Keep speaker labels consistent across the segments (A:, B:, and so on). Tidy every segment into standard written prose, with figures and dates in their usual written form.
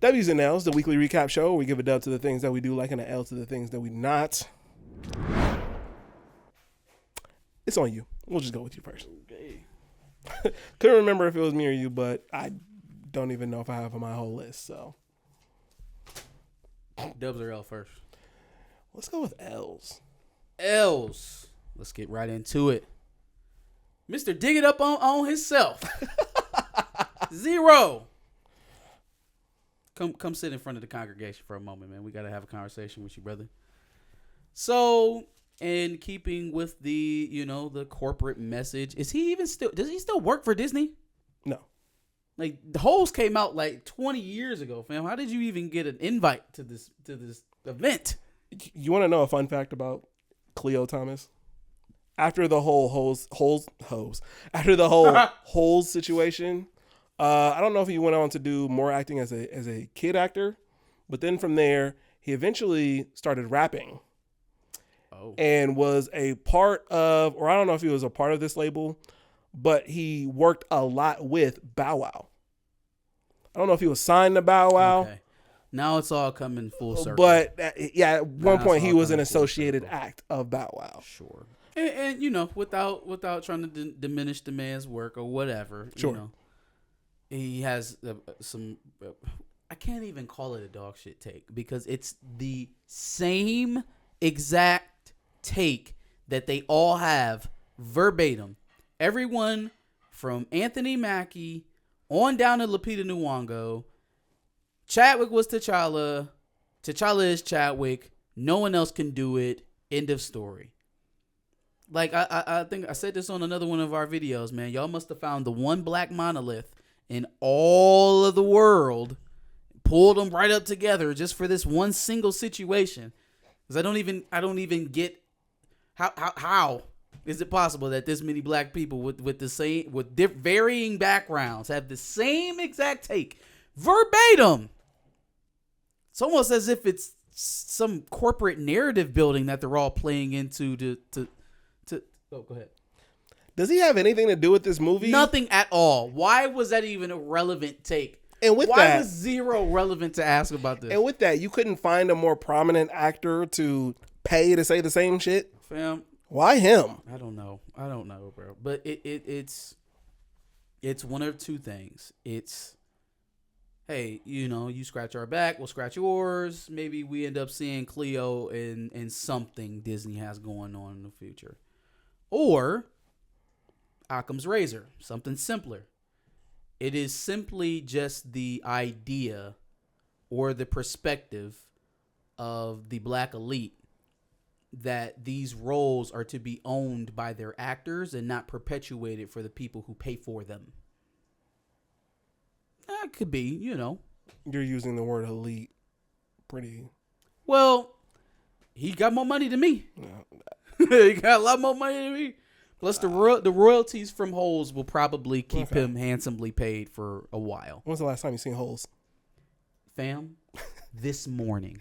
A: W's and L's, the weekly recap show. We give a dub to the things that we do like and an L to the things that we not. It's on you. We'll just go with you first.
B: Okay.
A: Couldn't remember if it was me or you, but I don't even know if I have on my whole list. So
B: Dubs or L first?
A: let's go with L's.
B: L's. Let's get right into it. Mr. Dig It Up on himself. 0. Come sit in front of the congregation for a moment, man. We got to have a conversation with you, brother. So, in keeping with the, the corporate message, does he still work for Disney?
A: No.
B: Like, the Holes came out like 20 years ago, fam. How did you even get an invite to this event?
A: You want to know a fun fact about Cleo Thomas? After the whole Holes situation, I don't know if he went on to do more acting as a kid actor, but then from there he eventually started rapping. Oh. And was a part of, or I don't know if he was a part of this label, but he worked a lot with Bow Wow. I don't know if he was signed to Bow Wow. Okay.
B: Now it's all coming full circle.
A: But at one point he was an associated act of Bow Wow.
B: Sure. And without trying to diminish the man's work or whatever,
A: sure.
B: He has some. I can't even call it a dog shit take because it's the same exact take that they all have verbatim. Everyone from Anthony Mackie on down to Lupita Nyong'o. Chadwick was T'Challa. T'Challa is Chadwick. No one else can do it. End of story. Like, I think I said this on another one of our videos, man. Y'all must have found the one black monolith in all of the world, pulled them right up together just for this one single situation. Because I don't even get how is it possible that this many black people with varying backgrounds have the same exact take verbatim. It's almost as if it's some corporate narrative building that they're all playing into to oh, go ahead.
A: Does he have anything to do with this movie?
B: Nothing at all. Why was that even a relevant take?
A: And with
B: why was 0 relevant to ask about this?
A: And with that, you couldn't find a more prominent actor to pay to say the same shit?
B: Fam.
A: Why him?
B: I don't know, bro. But it's one of two things. It's, hey, you scratch our back, we'll scratch yours. Maybe we end up seeing Cleo in something Disney has going on in the future. Or Occam's razor, something simpler. It is simply just the idea or the perspective of the black elite that these roles are to be owned by their actors and not perpetuated for the people who pay for them. That could be, You're
A: using the word elite pretty...
B: Well, he got more money than me. He got a lot more money than me. Plus, the royalties from Holes will probably keep him handsomely paid for a while.
A: When's the last time you seen Holes?
B: Fam, this morning.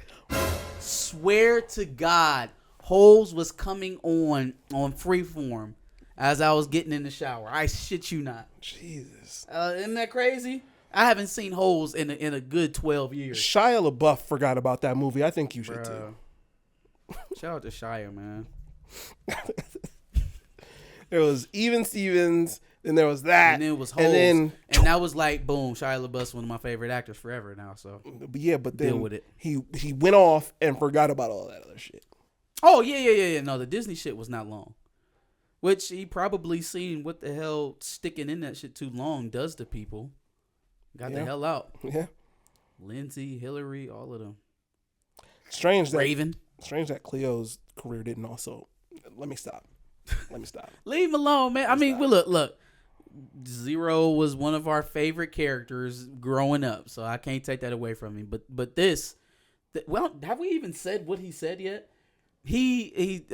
B: Swear to God, Holes was coming on Freeform as I was getting in the shower. I shit you not.
A: Jesus.
B: Isn't that crazy? I haven't seen Holes in a good 12 years.
A: Shia LaBeouf forgot about that movie. I think you should too.
B: Shout out to Shia, man.
A: There was Even Stevens, then there was that,
B: and then it was Holes, and that was like boom. Shia LaBeouf's one of my favorite actors forever now. So
A: but then
B: deal with it.
A: He went off and forgot about all that other shit.
B: Oh yeah. No, the Disney shit was not long, which he probably seen what the hell sticking in that shit too long does to people. Got the hell out.
A: Yeah,
B: Lindsay, Hillary, all of them.
A: Strange that Cleo's career didn't also. Let me stop.
B: Leave him alone, man. I mean, look. 0 was one of our favorite characters growing up, so I can't take that away from him. But this, well, have we even said what he said yet? He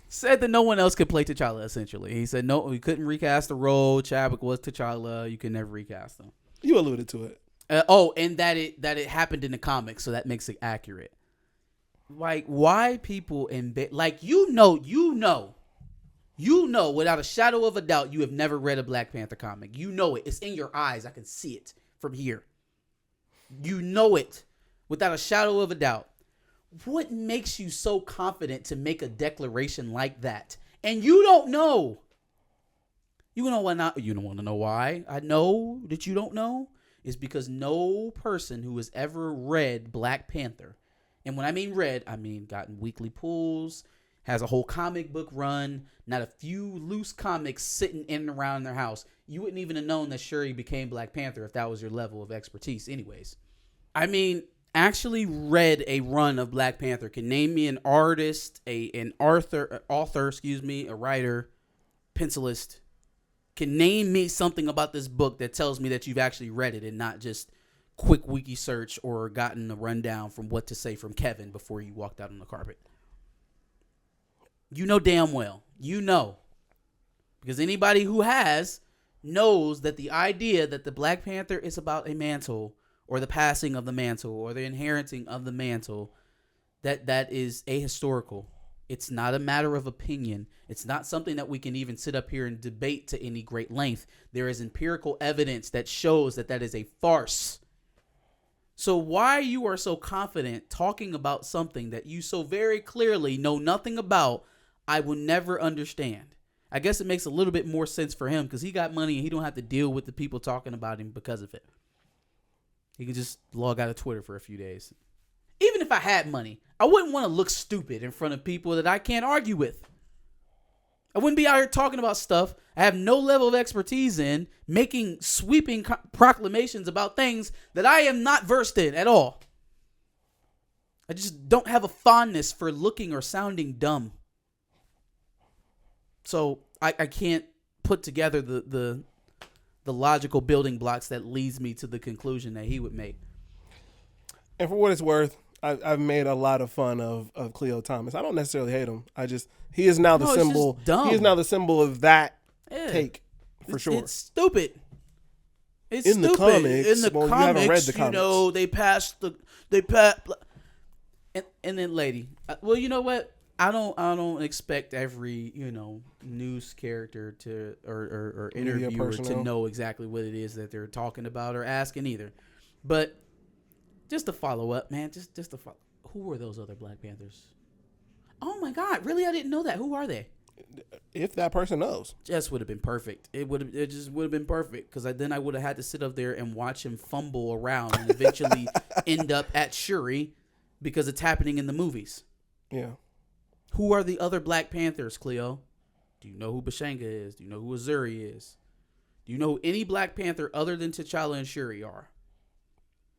B: said that no one else could play T'Challa. Essentially, he said no, we couldn't recast the role. Chadwick was T'Challa. You can never recast him.
A: You alluded to it.
B: And that it happened in the comics, so that makes it accurate. Like, why people like you know You know, without a shadow of a doubt, you have never read a Black Panther comic. You know it. It's in your eyes. I can see it from here. You know it without a shadow of a doubt. What makes you so confident to make a declaration like that? And you don't know. You don't want to know why? I know that you don't know. Is because no person who has ever read Black Panther, and when I mean read, I mean gotten weekly pulls, has a whole comic book run, not a few loose comics sitting in and around their house. You wouldn't even have known that Shuri became Black Panther if that was your level of expertise anyways. I mean, actually read a run of Black Panther. Can name me an artist, an author, a writer, pencilist. Can name me something about this book that tells me that you've actually read it and not just quick wiki search or gotten a rundown from what to say from Kevin before you walked out on the carpet. You know damn well. You know. Because anybody who has knows that the idea that the Black Panther is about a mantle or the passing of the mantle or the inheriting of the mantle, that is ahistorical. It's not a matter of opinion. It's not something that we can even sit up here and debate to any great length. There is empirical evidence that shows that that is a farce. So why you are so confident talking about something that you so very clearly know nothing about, I will never understand. I guess it makes a little bit more sense for him because he got money and he don't have to deal with the people talking about him because of it. He can just log out of Twitter for a few days. Even if I had money, I wouldn't want to look stupid in front of people that I can't argue with. I wouldn't be out here talking about stuff I have no level of expertise in, making sweeping proclamations about things that I am not versed in at all. I just don't have a fondness for looking or sounding dumb. So I can't put together the logical building blocks that leads me to the conclusion that he would make.
A: And for what it's worth, I've made a lot of fun of Cleo Thomas. I don't necessarily hate him. He is now the symbol. He is now the symbol of that take for sure.
B: It's stupid. It's
A: in
B: stupid.
A: The comics.
B: In the comics,
A: you haven't read the comics.
B: You know, and then lady. Well, you know what? I don't expect every news character to or interviewer to know exactly what it is that they're talking about or asking either. But just to follow up, man, just to follow. Who were those other Black Panthers? Oh my God, really? I didn't know that. Who are they?
A: If that person knows,
B: just would have been perfect. It just would have been perfect because then I would have had to sit up there and watch him fumble around and eventually end up at Shuri because it's happening in the movies.
A: Yeah.
B: Who are the other Black Panthers, Cleo? Do you know who Bashanga is? Do you know who Azuri is? Do you know who any Black Panther other than T'Challa and Shuri are?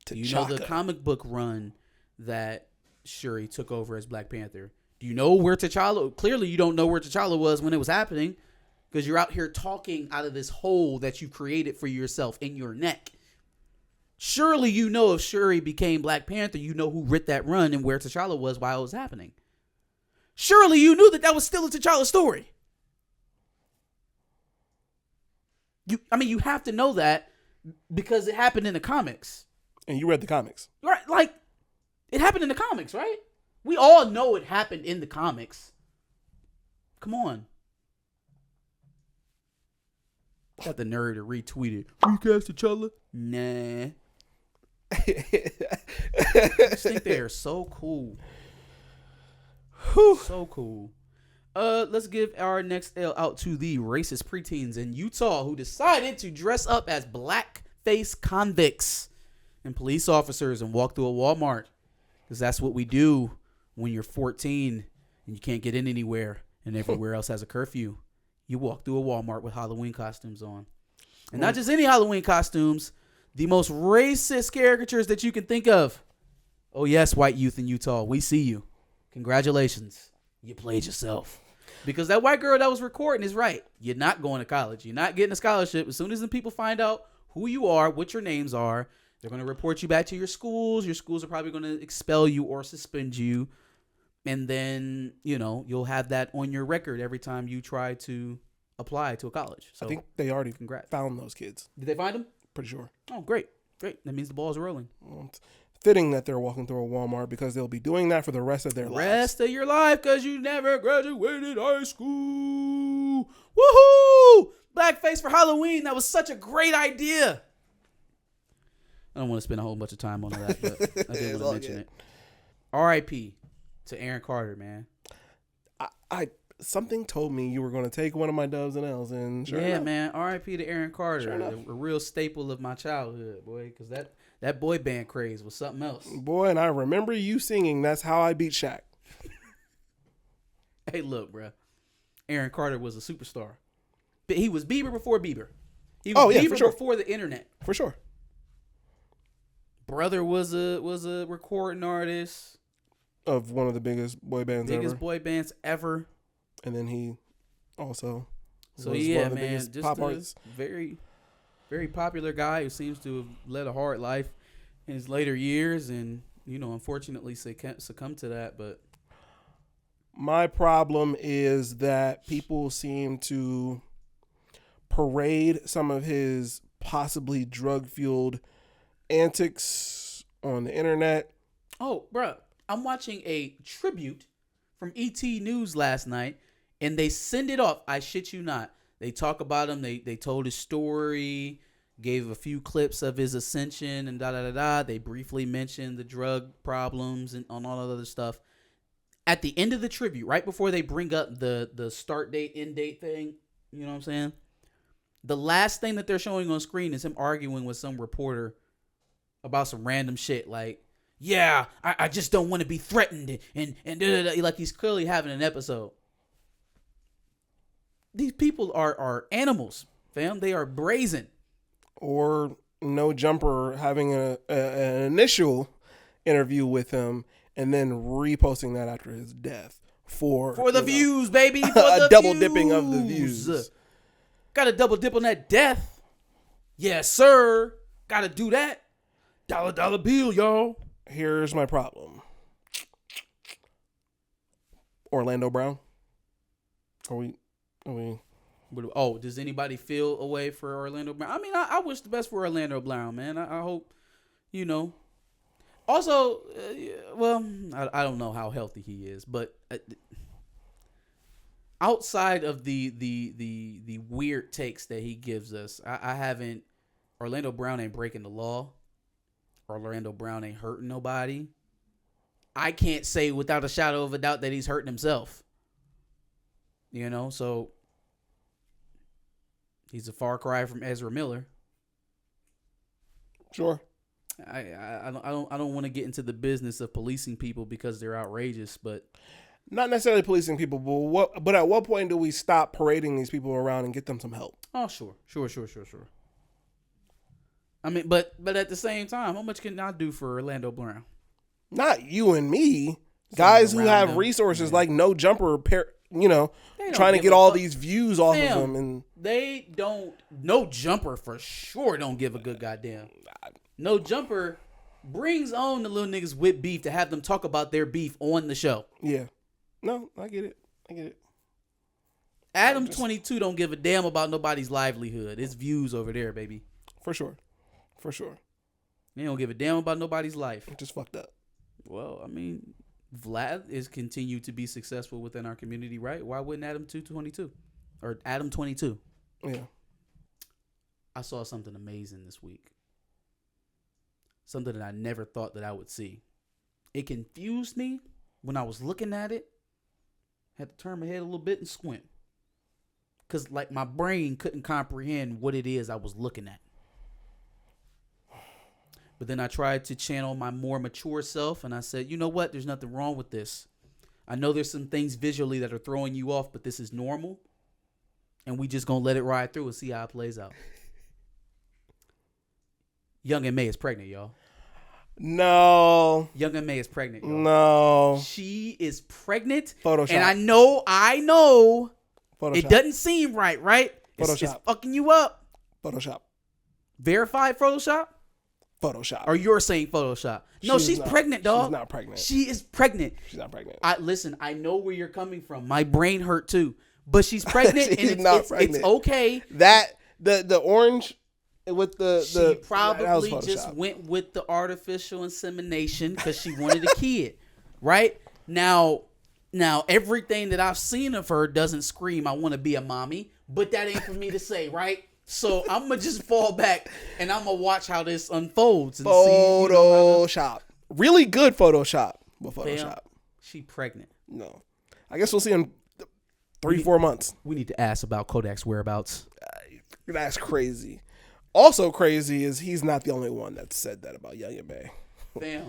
B: Do you know the comic book run that Shuri took over as Black Panther? Do you know where T'Challa? Clearly, you don't know where T'Challa was when it was happening because you're out here talking out of this hole that you created for yourself in your neck. Surely you know if Shuri became Black Panther, you know who writ that run and where T'Challa was while it was happening. Surely you knew that was still a T'Challa story. You have to know that because it happened in the comics.
A: And you read the comics.
B: Right, like, it happened in the comics, right? We all know it happened in the comics. Come on. Got the nerve to retweet it. Recasttchalla? Nah. I just think they are so cool. So cool. Let's give our next L out to the racist preteens in Utah who decided to dress up as blackface convicts and police officers and walk through a Wal-Mart. Because that's what we do when you're 14 and you can't get in anywhere and everywhere else has a curfew. You walk through a Walmart with Halloween costumes on. And not just any Halloween costumes, the most racist caricatures that you can think of. Oh yes, white youth in Utah, we see you. Congratulations. You played yourself. Because that white girl that was recording is right. You're not going to college. You're not getting a scholarship. As soon as the people find out who you are, what your names are, they're going to report you back to your schools. Your schools are probably going to expel you or suspend you. And then, you'll have that on your record every time you try to apply to a college. So
A: I think they already
B: congrats.
A: Found those kids.
B: Did they find them?
A: Pretty sure.
B: Oh, great. That means the ball's rolling.
A: Well, it's fitting that they're walking through a Walmart because they'll be doing that for the rest of their lives.
B: Rest of your life because you never graduated high school. Woohoo! Blackface for Halloween. That was such a great idea. I don't want to spend a whole bunch of time on that, but I did want to mention it. R.I.P. to Aaron Carter, man.
A: I something told me you were going to take one of my doves and L's, and sure enough.
B: Man. R.I.P. to Aaron Carter, a real staple of my childhood, boy, because that boy band craze was something else.
A: Boy, and I remember you singing "That's How I Beat Shaq."
B: Hey, look, bro. Aaron Carter was a superstar. He was Bieber before Bieber. He was Bieber before the internet.
A: For sure.
B: Brother was a recording artist
A: Of one of the biggest boy bands
B: ever.
A: And then he also
B: was one of the
A: biggest
B: just
A: pop
B: a
A: artists.
B: very, very popular guy who seems to have led a hard life in his later years and, unfortunately succumbed to that. But
A: my problem is that people seem to parade some of his possibly drug-fueled antics on the internet.
B: Oh, bro, I'm watching a tribute from ET News last night, and they send it off. I shit you not. They talk about him. They told his story, gave a few clips of his ascension, and da-da-da-da. They briefly mentioned the drug problems and on all that other stuff. At the end of the tribute, right before they bring up the start date, end date thing, you know what I'm saying? The last thing that they're showing on screen is him arguing with some reporter about some random shit like, yeah, I just don't want to be threatened and da-da-da. Like he's clearly having an episode. These people are animals, fam. They are brazen.
A: Or No Jumper having an initial interview with him and then reposting that after his death for
B: the views, baby. For
A: a
B: the
A: double
B: views.
A: dipping of the views.
B: Got to double dip on that death. Yes, sir. Got to do that. Dollar bill, y'all.
A: Here's my problem. Orlando Brown. Are we?
B: Oh, does anybody feel a way for Orlando Brown? I mean, I wish the best for Orlando Brown, man. I hope, Also, I don't know how healthy he is, but outside of the weird takes that he gives us, I haven't. Orlando Brown ain't breaking the law. Orlando Brown ain't hurting nobody. I can't say without a shadow of a doubt that he's hurting himself. So he's a far cry from Ezra Miller.
A: Sure.
B: I don't want to get into the business of policing people because they're outrageous, but
A: not necessarily policing people, but at what point do we stop parading these people around and get them some help?
B: Oh, sure. I mean, but at the same time, how much can I do for Orlando Brown?
A: Not you and me. Guys who have resources like No Jumper, trying to get all these views off of them. And
B: they don't. No Jumper for sure don't give a good goddamn. No Jumper brings on the little niggas with beef to have them talk about their beef on the show.
A: Yeah. No, I get it.
B: Adam 22 don't give a damn about nobody's livelihood. It's views over there, baby.
A: For sure.
B: They don't give a damn about nobody's life.
A: Just fucked up.
B: Well, I mean, Vlad is continued to be successful within our community, right? Why wouldn't Adam 222 or Adam 22?
A: Yeah.
B: I saw something amazing this week. Something that I never thought that I would see. It confused me when I was looking at it. Had to turn my head a little bit and squint. Because like my brain couldn't comprehend what it is I was looking at. But then I tried to channel my more mature self and I said, you know what? There's nothing wrong with this. I know there's some things visually that are throwing you off, but this is normal. And we just going to let it ride through and see how it plays out. Young and May is pregnant, y'all.
A: No.
B: Young and May is pregnant, y'all.
A: No.
B: She is pregnant.
A: Photoshop.
B: And I know.
A: Photoshop.
B: It doesn't seem right? It's fucking you up.
A: Photoshop.
B: Verified Photoshop?
A: Photoshop.
B: Or you're saying Photoshop? No, she's pregnant, dog.
A: She's not pregnant.
B: She is pregnant.
A: She's not pregnant.
B: Listen, I know where you're coming from. My brain hurt too. But she's pregnant
A: she's
B: and
A: not pregnant.
B: It's okay.
A: That the orange with
B: she probably just went with the artificial insemination because she wanted a kid. Right? Now everything that I've seen of her doesn't scream I want to be a mommy, but that ain't for me to say, right? So I'm gonna just fall back and I'm gonna watch how this unfolds and
A: Photoshop. Really good Photoshop. Well, Photoshop.
B: Fam, she pregnant.
A: No. I guess we'll see in 3-4 months.
B: We need to ask about Kodak's whereabouts.
A: That's crazy. Also crazy is he's not the only one that said that about Young and May.
B: Fam,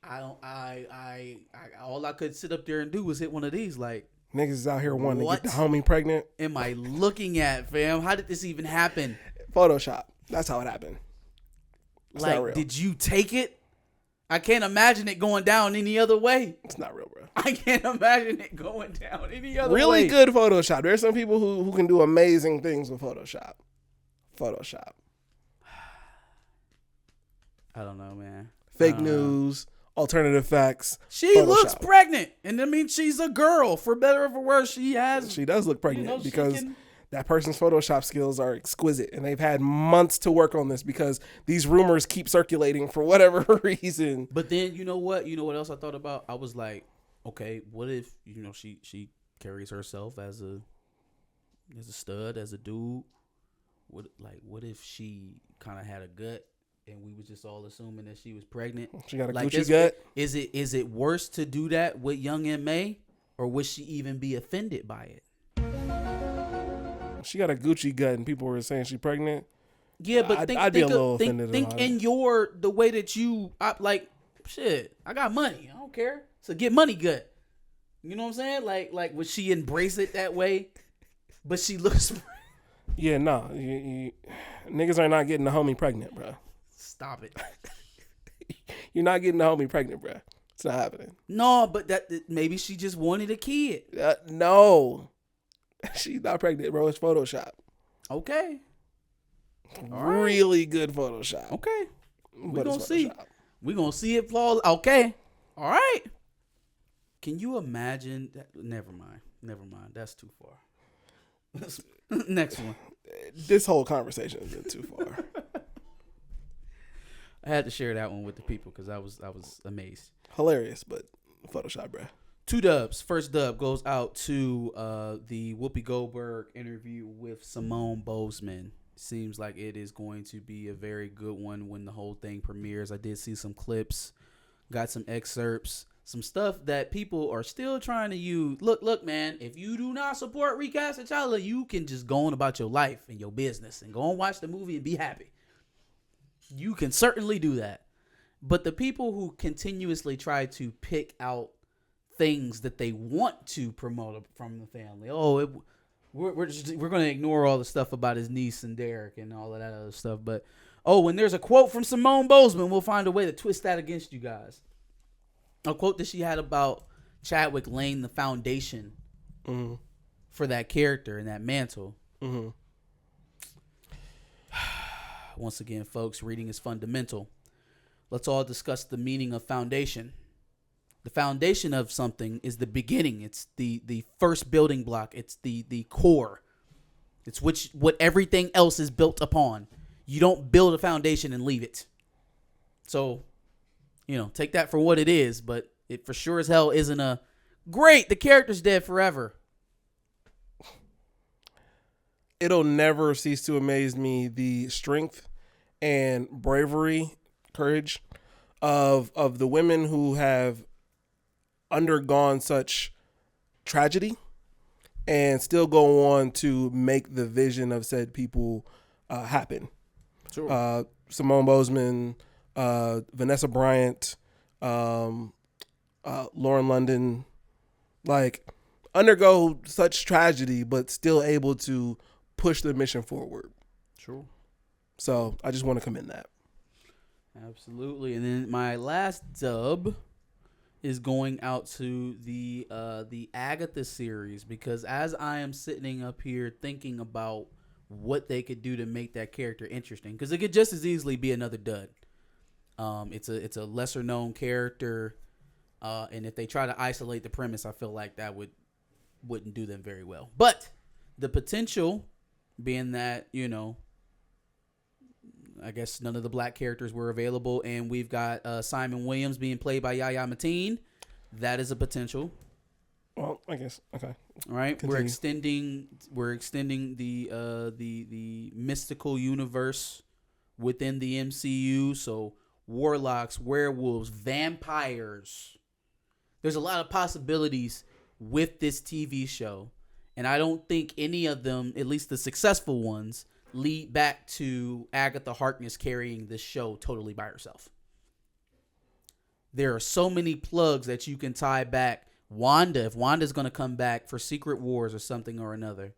B: I all I could sit up there and do was hit one of these. Like,
A: niggas is out here wanting to get the homie pregnant.
B: Am I looking at, fam? How did this even happen?
A: Photoshop. That's how it happened. It's not real.
B: Did you take it? I can't imagine it going down any other way.
A: It's not real, bro.
B: I can't imagine it going down any other way.
A: Really good Photoshop. There's some people who can do amazing things with Photoshop.
B: I don't know, man.
A: Fake news, alternative facts.
B: She looks pregnant. And I mean, she's a girl. For better or for worse, she
A: does look pregnant because that person's Photoshop skills are exquisite. And they've had months to work on this because these rumors keep circulating for whatever reason.
B: But then, you know what? You know what else I thought about? I was like, okay, what if, she carries herself as a stud, as a dude? What if she kind of had a gut and we was just all assuming that she was pregnant?
A: She got a Gucci gut.
B: Is it worse to do that with Young M.A., or would she even be offended by it?
A: She got a Gucci gut and people were saying she's pregnant.
B: Yeah, but
A: I'd be a little offended.
B: Think in the way that you shit. I got money. I don't care. So get money gut. You know what I'm saying? Like would she embrace it that way? But she looks.
A: Yeah, no. Niggas are not getting the homie pregnant, bro.
B: Stop it.
A: You're not getting the homie pregnant, bro. It's not happening.
B: No, but that maybe she just wanted a kid.
A: No. She's not pregnant, bro. It's Photoshop.
B: Okay.
A: Really good Photoshop.
B: Okay. We're going to see. We're going to see it fall. Okay. All right. Can you imagine that? Never mind. That's too far. Next one.
A: This whole conversation has been too far.
B: I had to share that one with the people because I was amazed.
A: Hilarious, but Photoshop, bro.
B: 2 dubs. First dub goes out to the Whoopi Goldberg interview with Simone Bozeman. Seems like it is going to be a very good one when the whole thing premieres. I did see some clips, got some excerpts, some stuff that people are still trying to use. Look, man, if you do not support recasttchalla, you can just go on about your life and your business and go and watch the movie and be happy. You can certainly do that. But the people who continuously try to pick out things that they want to promote from the family. We're going to ignore all the stuff about his niece and Derek and all of that other stuff. But, when there's a quote from Simone Bozeman, we'll find a way to twist that against you guys. A quote that she had about Chadwick laying the foundation for that character and that mantle. Mm-hmm. Once again, folks, reading is fundamental. Let's all discuss the meaning of foundation. The foundation of something is the beginning. It's the first building block. It's the core. It's what everything else is built upon. You don't build a foundation and leave it. So, take that for what it is, but it for sure as hell isn't a great, the character's dead forever.
A: It'll never cease to amaze me the strength and bravery, courage of the women who have undergone such tragedy and still go on to make the vision of said people happen. Sure. Simone Bozeman, Vanessa Bryant, Lauren London, undergo such tragedy, but still able to push the mission forward.
B: True.
A: So I just want to commend that.
B: Absolutely. And then my last dub is going out to the Agatha series, because as I am sitting up here thinking about what they could do to make that character interesting, because it could just as easily be another dud. It's a lesser known character, and if they try to isolate the premise, I feel like that wouldn't do them very well. But the potential being that, I guess none of the black characters were available, and we've got Simon Williams being played by Yahya Mateen. That is a potential.
A: Well, I guess okay.
B: All right,
A: Continue.
B: we're extending the mystical universe within the MCU. So warlocks, werewolves, vampires. There's a lot of possibilities with this TV show, and I don't think any of them, at least the successful ones, lead back to Agatha Harkness carrying this show totally by herself. There are so many plugs that you can tie back. Wanda, if Wanda's going to come back for Secret Wars or something or another,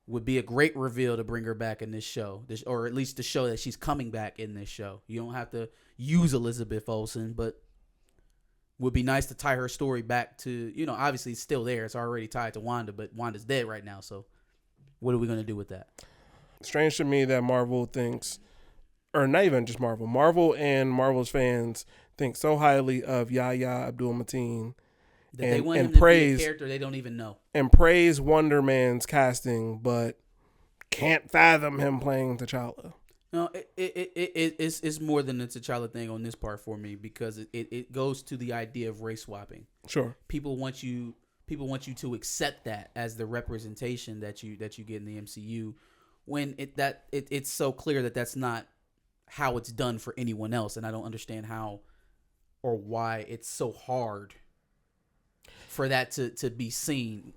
B: would be a great reveal to bring her back in this show, or at least to show that she's coming back in this show. You don't have to use Elizabeth Olsen, but would be nice to tie her story back to, obviously it's still there. It's already tied to Wanda, but Wanda's dead right now. So what are we going to do with that?
A: Strange to me that Marvel thinks, or not even just Marvel and Marvel's fans think so highly of Yahya Abdul-Mateen
B: that they want him to be a character they don't even know.
A: And praise Wonder Man's casting, but can't fathom him playing T'Challa.
B: No, it's more than a T'Challa thing on this part for me, because it goes to the idea of race swapping.
A: Sure.
B: People want you to accept that as the representation that you get in the MCU, when it's so clear that that's not how it's done for anyone else, and I don't understand how or why it's so hard for that to be seen,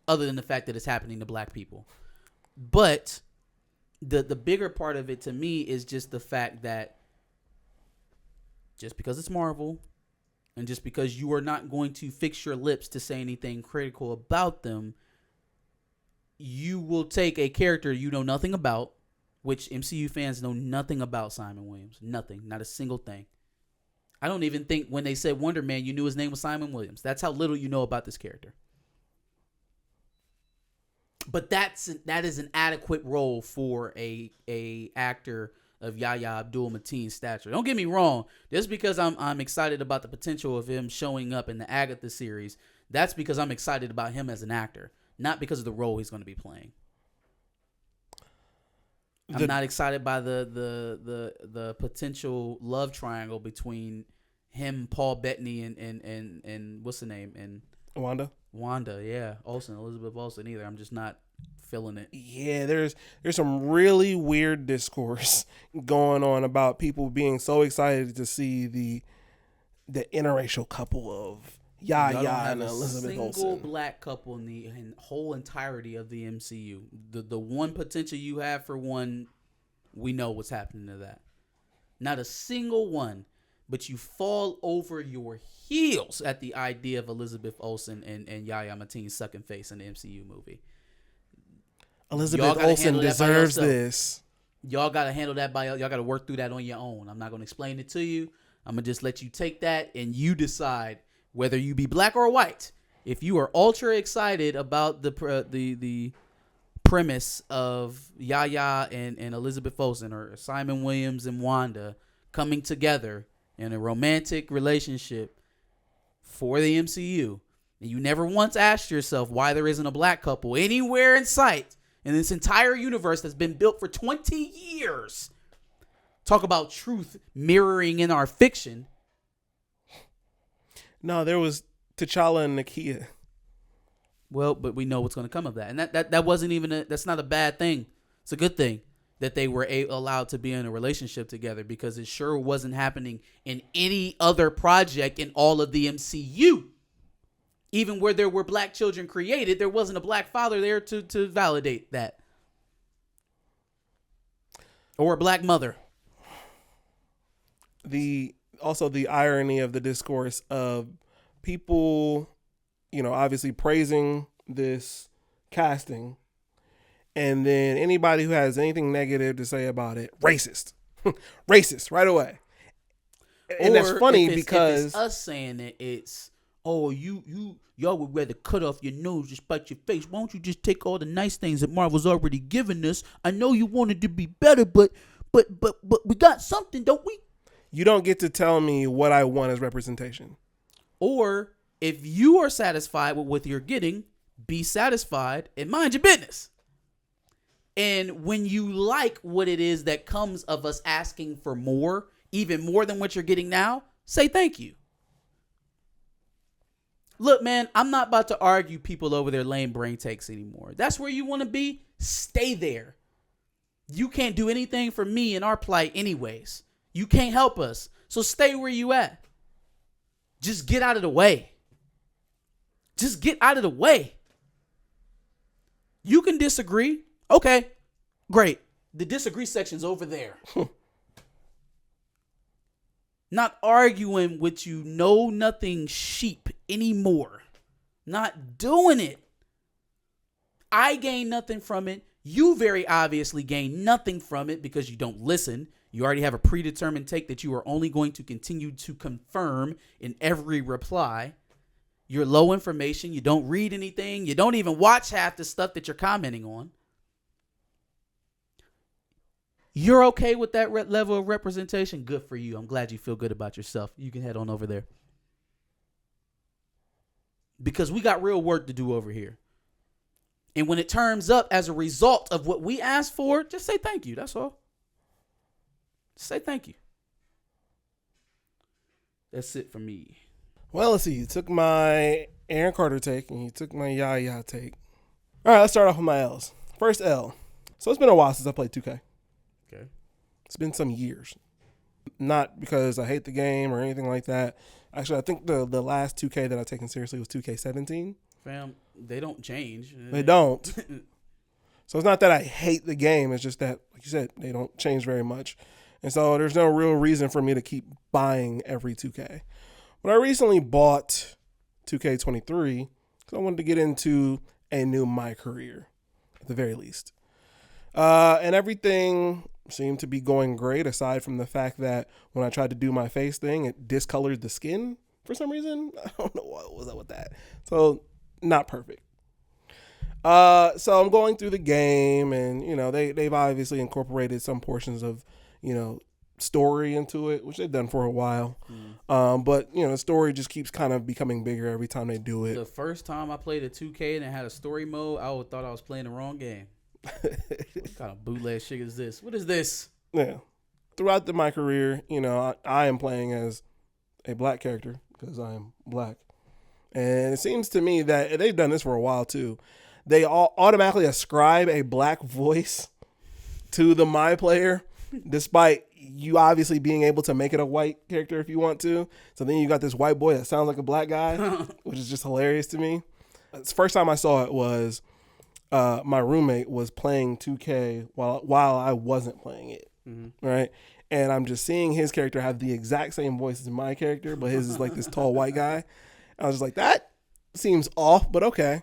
B: other than the fact that it's happening to black people. But the bigger part of it to me is just the fact that just because it's Marvel, and just because you are not going to fix your lips to say anything critical about them, you will take a character you know nothing about, which MCU fans know nothing about Simon Williams. Nothing. Not a single thing. I don't even think when they said Wonder Man, you knew his name was Simon Williams. That's how little you know about this character. But that is an adequate role for a actor of Yahya Abdul-Mateen's stature. Don't get me wrong. Just because I'm excited about the potential of him showing up in the Agatha series, that's because I'm excited about him as an actor, not because of the role he's going to be playing. I'm not excited by the potential love triangle between him, Paul Bettany, and what's the name, and Wanda, yeah, Elizabeth Olsen either. I'm just not feeling it.
A: Yeah, there's some really weird discourse going on about people being so excited to see the interracial couple of Yahya and Elizabeth Olsen.
B: Single black couple in the whole entirety of the MCU. The one potential you have for one, we know what's happening to that. Not a single one, but you fall over your heels at the idea of Elizabeth Olsen and Yahya Abdul-Mateen sucking face in the MCU movie.
A: Elizabeth Olsen deserves this.
B: Y'all got to handle that y'all got to work through that on your own. I'm not going to explain it to you. I'm going to just let you take that and you decide whether you be black or white. If you are ultra excited about the premise of Yahya and Elizabeth Olsen, or Simon Williams and Wanda coming together in a romantic relationship for the MCU, and you never once asked yourself why there isn't a black couple anywhere in sight in this entire universe that's been built for 20 years. Talk about truth mirroring in our fiction.
A: No, there was T'Challa and Nakia.
B: Well, but we know what's going to come of that. And that wasn't even that's not a bad thing. It's a good thing that they were allowed to be in a relationship together, because it sure wasn't happening in any other project in all of the MCU. Even where there were black children created, there wasn't a black father there to validate that. Or a black mother.
A: Also the irony of the discourse of people, obviously praising this casting, and then anybody who has anything negative to say about it, racist. Racist right away. And that's funny because
B: if it's us saying it, it's, oh, y'all would rather cut off your nose to spite your face. Why don't you just take all the nice things that Marvel's already given us? I know you wanted to be better, but we got something, don't we?
A: You don't get to tell me what I want as representation.
B: Or if you are satisfied with what you're getting, be satisfied and mind your business. And when you like what it is that comes of us asking for more, even more than what you're getting now, say thank you. Look, man, I'm not about to argue people over their lame brain takes anymore. That's where you want to be. Stay there. You can't do anything for me in our plight anyways. You can't help us. So stay where you at. Just get out of the way. Just get out of the way. You can disagree. Okay, great. The disagree section's over there. Not arguing with you know nothing sheep anymore. Not doing it. I gain nothing from it. You very obviously gain nothing from it because you don't listen. You already have a predetermined take that you are only going to continue to confirm in every reply. You're low information. You don't read anything. You don't even watch half the stuff that you're commenting on. You're okay with that level of representation? Good for you. I'm glad you feel good about yourself. You can head on over there. Because we got real work to do over here. And when it turns up as a result of what we asked for, just say thank you. That's all. Just say thank you. That's it for me.
A: Well, let's see. You took my Aaron Carter take and you took my Yaya take. All right, let's start off with my L's. First L. So it's been a while since I played 2K.
B: Okay.
A: It's been some years. Not because I hate the game or anything like that. Actually, I think the last 2K that I've taken seriously was 2K17.
B: Fam, they don't change.
A: They don't. So it's not that I hate the game. It's just that, like you said, they don't change very much. And so there's no real reason for me to keep buying every 2K. But I recently bought 2K23 because I wanted to get into a new my career, at the very least. And everything seemed to be going great, aside from the fact that when I tried to do my face thing, it discolored the skin for some reason. I don't know what was up with that. So not perfect. So I'm going through the game, and they've obviously incorporated some portions of story into it, which they've done for a while. But the story just keeps kind of becoming bigger every time they do it.
B: The first time I played a 2K and it had a story mode, I thought I was playing the wrong game. What kind of bootleg shit is this? What is this?
A: Yeah. Throughout my career, I am playing as a black character because I am black. And it seems to me that they've done this for a while too. They all automatically ascribe a black voice to the my player, despite you obviously being able to make it a white character if you want to. So then you got this white boy that sounds like a black guy, which is just hilarious to me. The first time I saw it was my roommate was playing 2K while I wasn't playing it, right? And I'm just seeing his character have the exact same voice as my character, but his is like this tall white guy. I was just like, that seems off, but okay.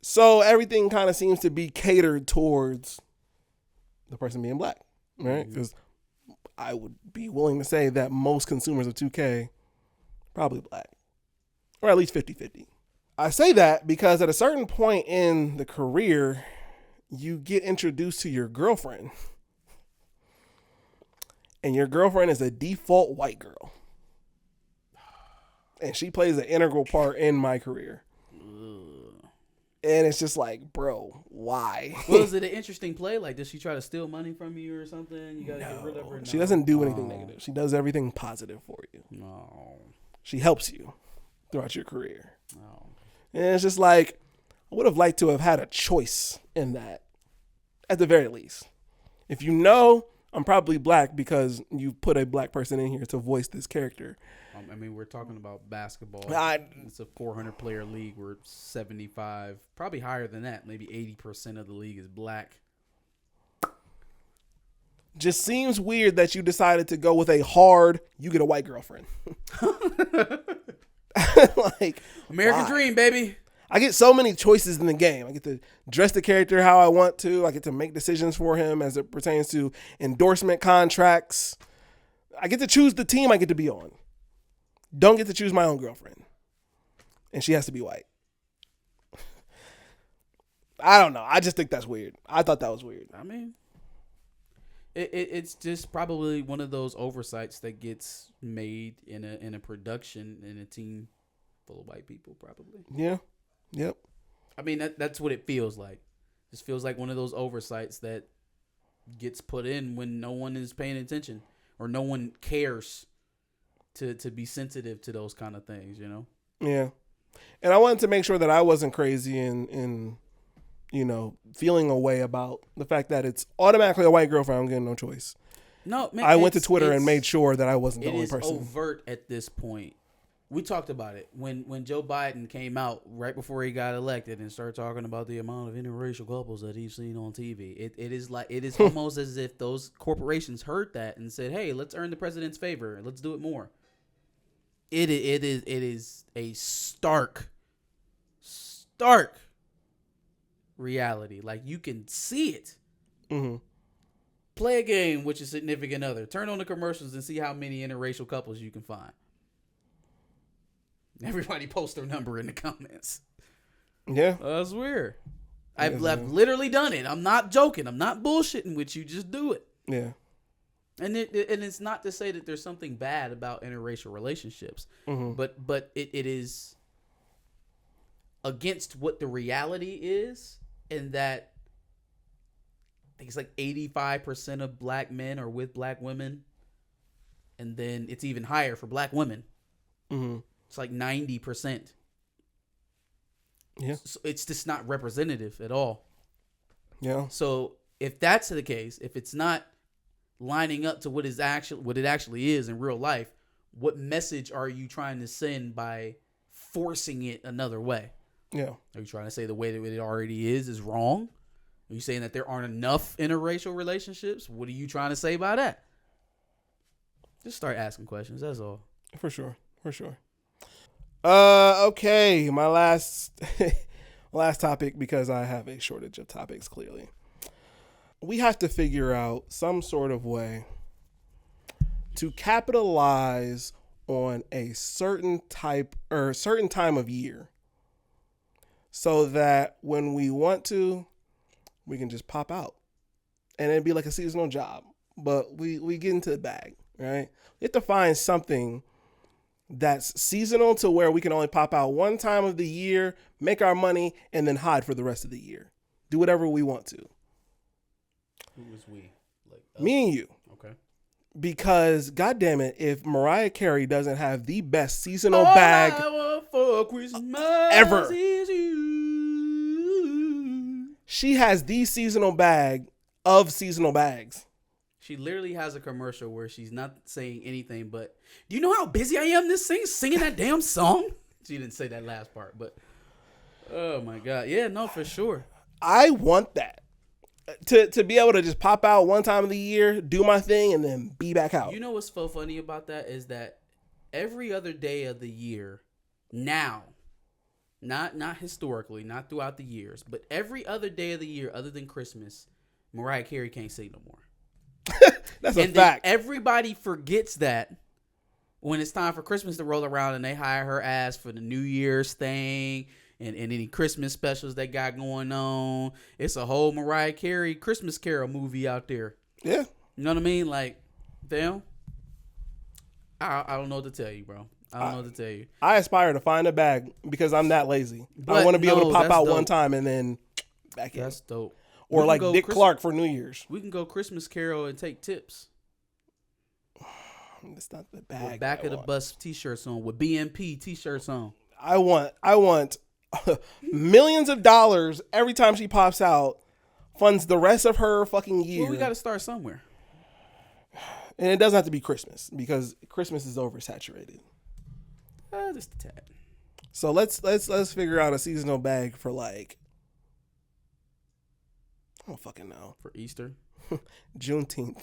A: So everything kind of seems to be catered towards the person being black, right? Because I would be willing to say that most consumers of 2K probably black, or at least 50-50. I say that because at a certain point in the career, you get introduced to your girlfriend. And your girlfriend is a default white girl. And she plays an integral part in my career. And it's just like, bro, why?
B: Well, is it an interesting play? Like, does she try to steal money from you or something? You gotta get rid of her? No.
A: She doesn't do anything negative. She does everything positive for you.
B: No.
A: She helps you throughout your career.
B: No.
A: And it's just like, I would have liked to have had a choice in that, at the very least. If I'm probably black because you put a black person in here to voice this character.
B: I mean, we're talking about basketball. It's a 400-player league where 75, probably higher than that, maybe 80% of the league is black.
A: Just seems weird that you decided to go with you get a white girlfriend. Like
B: American
A: why?
B: Dream, baby.
A: I get so many choices in the game. I get to dress the character how I want to. I get to make decisions for him as it pertains to endorsement contracts. I get to choose the team I get to be on. Don't get to choose my own girlfriend. And she has to be white. I don't know. I just think that's weird. I thought that was weird.
B: I mean, it's just probably one of those oversights that gets made in a production in a team full of white people, probably.
A: Yeah. Yep.
B: I mean, that's what it feels like. It feels like one of those oversights that gets put in when no one is paying attention or no one cares to be sensitive to those kind of things,
A: Yeah. And I wanted to make sure that I wasn't crazy in feeling a way about the fact that it's automatically a white girlfriend. I'm getting no choice.
B: No, man,
A: I went to Twitter and made sure that I wasn't the only person.
B: It is overt at this point. We talked about it when Joe Biden came out right before he got elected and started talking about the amount of interracial couples that he's seen on TV. It is almost as if those corporations heard that and said, "Hey, let's earn the president's favor. Let's do it more." It is a stark reality. Like, you can see it.
A: Mm-hmm.
B: Play a game with your significant other. Turn on the commercials and see how many interracial couples you can find. Everybody post their number in the comments.
A: Yeah.
B: That's weird. I've literally done it. I'm not joking. I'm not bullshitting with you. Just do it.
A: Yeah.
B: And it's not to say that there's something bad about interracial relationships, but it is against what the reality is, in that I think it's like 85% of black men are with black women, and then it's even higher for black women.
A: Mm-hmm.
B: It's like 90%.
A: Yeah.
B: So it's just not representative at all.
A: Yeah.
B: So if that's the case, if it's not lining up to what it actually is in real life, what message are you trying to send by forcing it another way?
A: Yeah.
B: Are you trying to say the way that it already is wrong? Are you saying that there aren't enough interracial relationships? What are you trying to say by that? Just start asking questions. That's all.
A: For sure. Okay, my last topic, because I have a shortage of topics, clearly. We have to figure out some sort of way to capitalize on a certain type or certain time of year, so that when we want to, we can just pop out and it'd be like a seasonal job, but we get into the bag, right? We have to find something that's seasonal to where we can only pop out one time of the year, make our money, and then hide for the rest of the year. Do whatever we want to.
B: Who is we? Like
A: me and you.
B: Okay.
A: Because, goddamn it, if Mariah Carey doesn't have the best seasonal bag
B: for Christmas
A: ever,
B: is you.
A: She has the seasonal bag of seasonal bags.
B: She literally has a commercial where she's not saying anything but, "Do you know how busy I am singing that damn song?" She didn't say that last part, but oh my God. Yeah, no, for sure.
A: I want that. To be able to just pop out one time of the year, do my thing, and then be back out.
B: You know what's so funny about that is that every other day of the year now, not historically, not throughout the years, but every other day of the year other than Christmas, Mariah Carey can't sing no more.
A: That's a fact.
B: Everybody forgets that when it's time for Christmas to roll around and they hire her ass for the New Year's thing and any Christmas specials they got going on. It's a whole Mariah Carey Christmas Carol movie out there.
A: Yeah.
B: You know what I mean? Like, damn. I don't know what to tell you, bro. I don't know what to tell you.
A: I aspire to find a bag because I'm that lazy.
B: But
A: I want to be able to pop out
B: dope.
A: one time and then back in.
B: That's dope.
A: Or like Dick Clark for New Year's.
B: We can go Christmas Carol and take tips.
A: It's not the bag.
B: With back of the bus t-shirts on, with BMP t-shirts on.
A: I want millions of dollars every time she pops out, funds the rest of her fucking year.
B: Well, we got to start somewhere.
A: And it doesn't have to be Christmas because Christmas is oversaturated.
B: Just a tad.
A: So let's figure out a seasonal bag for like, I don't fucking know.
B: For Easter?
A: Juneteenth.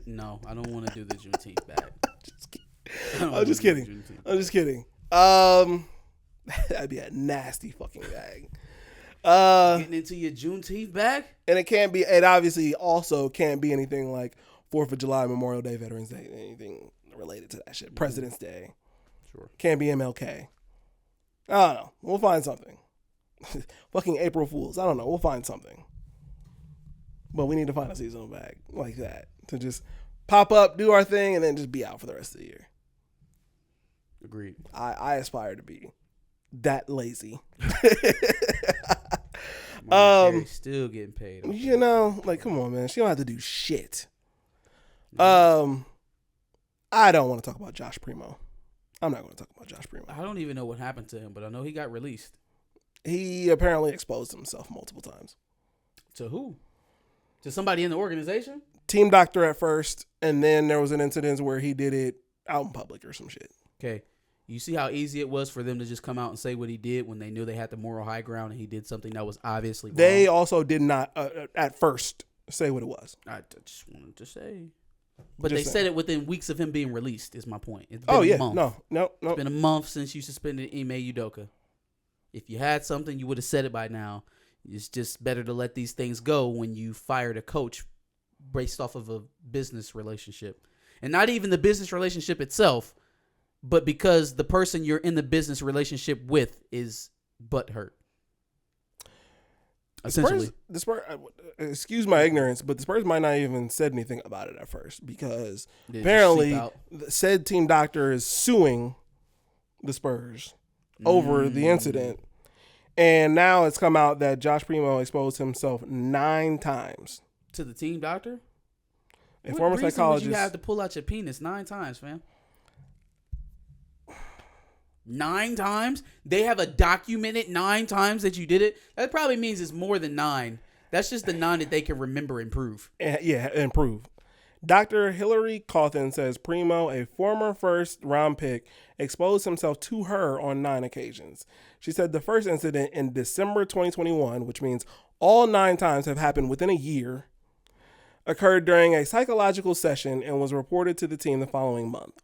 B: No, I don't want to do the Juneteenth bag.
A: I'm just kidding. That'd be a nasty fucking bag.
B: Getting into your Juneteenth bag?
A: And it obviously also can't be anything like 4th of July, Memorial Day, Veterans Day, anything related to that shit. President's Day.
B: Sure.
A: Can't be MLK. I don't know. We'll find something. Fucking April Fools. I don't know. We'll find something. But we need to find a seasonal bag like that to just pop up, do our thing, and then just be out for the rest of the year.
B: Agreed.
A: I aspire to be that lazy.
B: Still getting paid. Okay.
A: You know, like, come on, man. She don't have to do shit.
B: Mm-hmm.
A: I don't want to talk about Josh Primo. I'm not going to talk about Josh Primo.
B: I don't even know what happened to him, but I know he got released.
A: He apparently exposed himself multiple times.
B: To who? To somebody in the organization?
A: Team doctor at first, and then there was an incident where he did it out in public or some shit.
B: Okay. You see how easy it was for them to just come out and say what he did when they knew they had the moral high ground and he did something that was obviously wrong?
A: They also did not, at first, say what it was.
B: I just wanted to say. But just they said it within weeks of him being released, is my point. It's been a month.
A: No.
B: It's been a month since you suspended Ime Udoka. If you had something, you would have said it by now. It's just better to let these things go when you fired a coach based off of a business relationship. And not even the business relationship itself, but because the person you're in the business relationship with is butthurt. Essentially.
A: The Spurs, excuse my ignorance, but the Spurs might not even said anything about it at first because apparently said team doctor is suing the Spurs over the incident. And now it's come out that Josh Primo exposed himself 9 times.
B: To the team doctor?
A: A former psychologist.
B: Would you have to pull out your penis 9 times, fam? 9 times? They have a documented 9 times that you did it? That probably means it's more than 9. That's just the 9 that they can remember and prove.
A: Yeah, and prove. Dr. Hillary Cawthon says Primo, a former first-round pick, exposed himself to her on 9 occasions. She said the first incident in December 2021, which means all 9 times have happened within a year, occurred during a psychological session and was reported to the team the following month.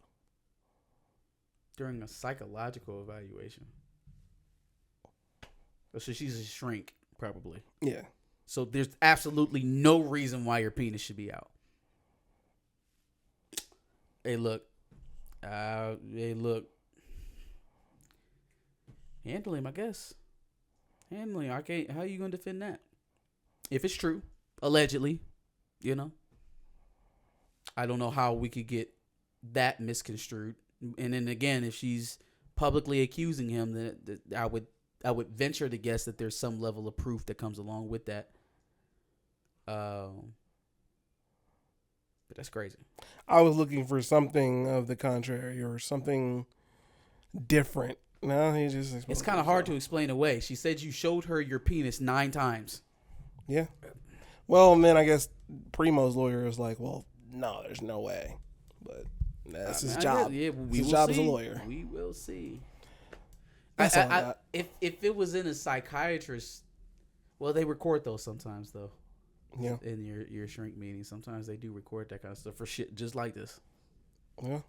B: During a psychological evaluation. So she's a shrink, probably.
A: Yeah.
B: So there's absolutely no reason why your penis should be out. Hey, look. Handle him, I guess. Handle him. I can't. How are you going to defend that? If it's true, allegedly, you know. I don't know how we could get that misconstrued. And then again, if she's publicly accusing him, then I would venture to guess that there's some level of proof that comes along with that. But that's crazy.
A: I was looking for something of the contrary or something different. No, he just.
B: It's kind of hard to explain away. She said you showed her your penis 9 times.
A: Yeah. Well, and then I guess Primo's lawyer is like, well, no, there's no way. But that's his job. His job as a lawyer.
B: We will see.
A: If
B: it was in a psychiatrist, well, they record those sometimes though.
A: Yeah.
B: In your shrink meeting, sometimes they do record that kind of stuff for shit just like this.
A: Yeah.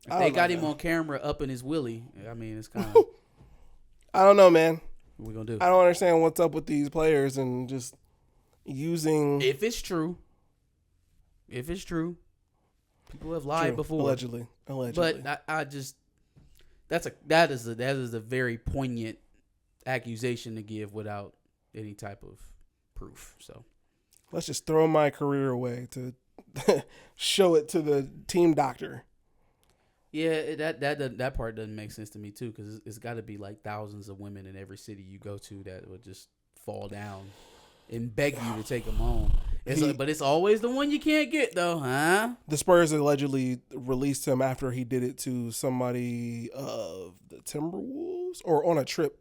B: If they got him on camera up in his willy, I mean, it's kind of.
A: I don't know, man.
B: What we gonna do?
A: I don't understand what's up with these players and just using.
B: If it's true, people have lied before.
A: Allegedly.
B: But I just that is a very poignant accusation to give without any type of proof. So
A: let's just throw my career away to show it to the team doctor.
B: Yeah, that part doesn't make sense to me too, because it's got to be like thousands of women in every city you go to that would just fall down and beg you to take them home. But it's always the one you can't get though, huh?
A: The Spurs allegedly released him after he did it to somebody of the Timberwolves or on a trip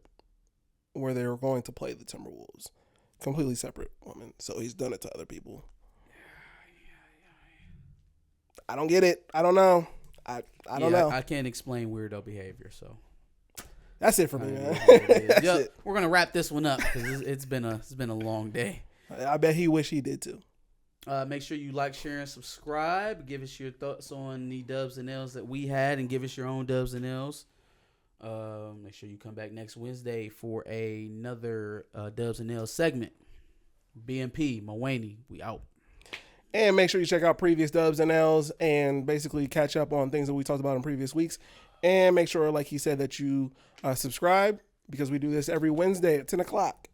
A: where they were going to play the Timberwolves. Completely separate woman. So he's done it to other people. I don't get it. I don't know. I don't know.
B: I can't explain weirdo behavior, so
A: that's it for me, man.
B: We're gonna wrap this one up because it's been a long day.
A: I bet he wish he did too.
B: Make sure you like, share, and subscribe. Give us your thoughts on the dubs and L's that we had, and give us your own dubs and L's. Make sure you come back next Wednesday for another dubs and L's segment. BMP, Mwaney, we out.
A: And make sure you check out previous dubs and L's and basically catch up on things that we talked about in previous weeks. And make sure, like he said, that you subscribe because we do this every Wednesday at 10 o'clock.